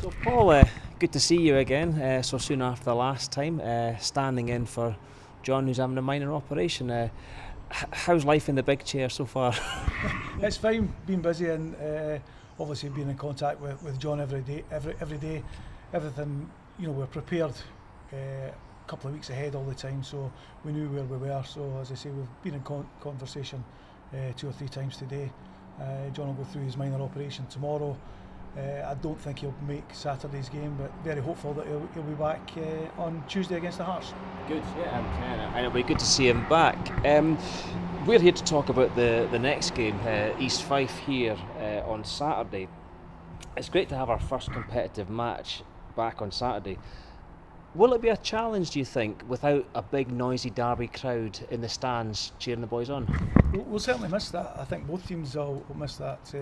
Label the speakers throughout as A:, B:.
A: So Paul, good to see you again so soon after the last time, standing in for John who's having a minor operation. How's life in the big chair so far?
B: It's fine, been busy and obviously being in contact with John every day, everything, we're prepared a couple of weeks ahead all the time, so we knew where we were. So as I say, we've been in conversation 2 or 3 times today. John will go through his minor operation tomorrow. I don't think he'll make Saturday's game, but very hopeful that he'll be back on Tuesday against the Hearts.
A: Good, yeah, and it'll be good to see him back. We're here to talk about the next game, East Fife here on Saturday. It's great to have our first competitive match back on Saturday. Will it be a challenge, do you think, without a big noisy Derby crowd in the stands cheering the boys on?
B: We'll certainly miss that. I think both teams will miss that.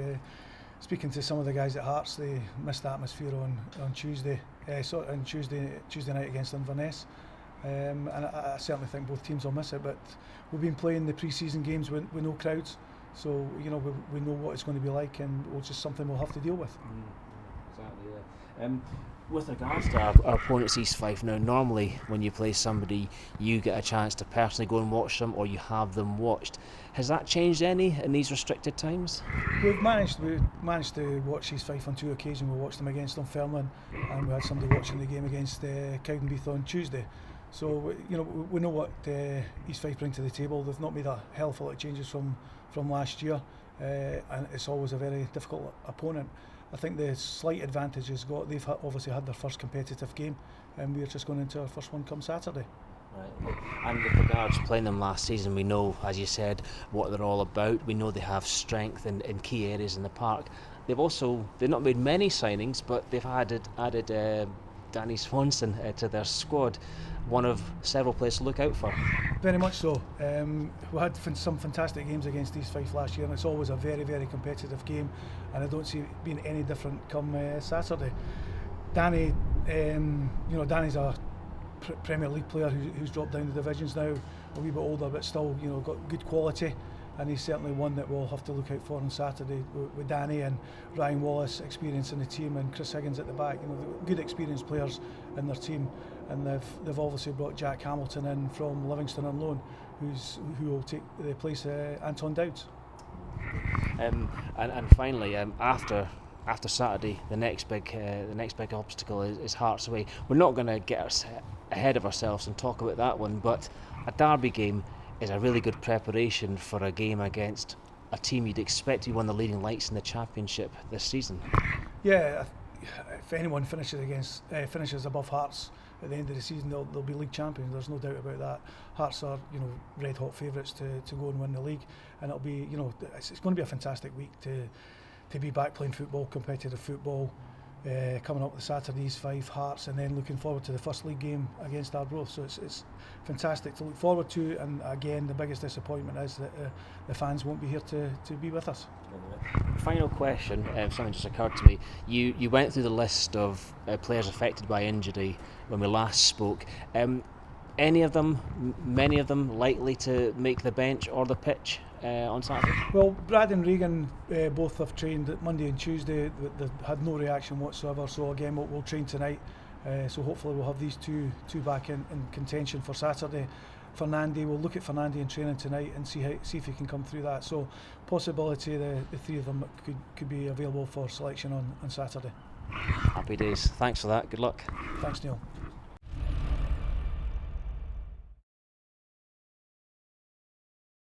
B: Speaking to some of the guys at Hearts, they missed the atmosphere on Tuesday, Tuesday night against Inverness, and I certainly think both teams will miss it. But we've been playing the pre-season games with no crowds, so we know what it's going to be like, and it's just something we'll have to deal with.
A: Exactly. Yeah. With regards to our opponents, East Fife, now normally when you play somebody, you get a chance to personally go and watch them, or you have them watched. Has that changed any in these restricted times?
B: We've managed to watch East Fife on 2 occasions. We watched them against Dunfermline, and we had somebody watching the game against Cowdenbeath on Tuesday. So we know what East Fife bring to the table. They've not made a hell of a lot of changes from last year, and it's always a very difficult opponent. I think the slight advantage is they've obviously had their first competitive game, and we're just going into our first one come Saturday.
A: Right. And with regards to playing them last season, we know, as you said, what they're all about. We know they have strength in key areas in the park. They've not made many signings, but they've added Danny Swanson to their squad. One of several players to look out for.
B: Very much so. We had some fantastic games against East Fife last year, and it's always a very, very competitive game, and I don't see it being any different come Saturday. Danny, Danny's a Premier League player who's dropped down the divisions now, a wee bit older, but still, got good quality, and he's certainly one that we'll have to look out for on Saturday with Danny and Ryan Wallace experience in the team, and Chris Higgins at the back. Good experienced players in their team, and they've obviously brought Jack Hamilton in from Livingston on loan, who will take the place of Anton Dowds.
A: And finally, after Saturday, the next big obstacle is Hearts away. We're not going to get ahead of ourselves and talk about that one, but a derby game is a really good preparation for a game against a team you'd expect to be one of the leading lights in the Championship this season.
B: Yeah, if anyone finishes above Hearts at the end of the season, they'll be league champions. There's no doubt about that. Hearts are red hot favourites to go and win the league, and it'll be it's going to be a fantastic week to be back playing football, competitive football, coming up with Saturdays, Fife, Hearts, and then looking forward to the first league game against Arbroath. So it's fantastic to look forward to, and again, the biggest disappointment is that the fans won't be here to be with us.
A: Final question, something just occurred to me. You went through the list of players affected by injury when we last spoke. Many of them likely to make the bench or the pitch on Saturday?
B: Well, Brad and Regan both have trained Monday and Tuesday. They had no reaction whatsoever, so again we'll train tonight, so hopefully we'll have these two back in contention for Saturday. We'll look at Fernandes in training tonight and see if he can come through that, so possibility the 3 of them could be available for selection on Saturday.
A: Happy days. Thanks for that. Good luck.
B: Thanks, Neil.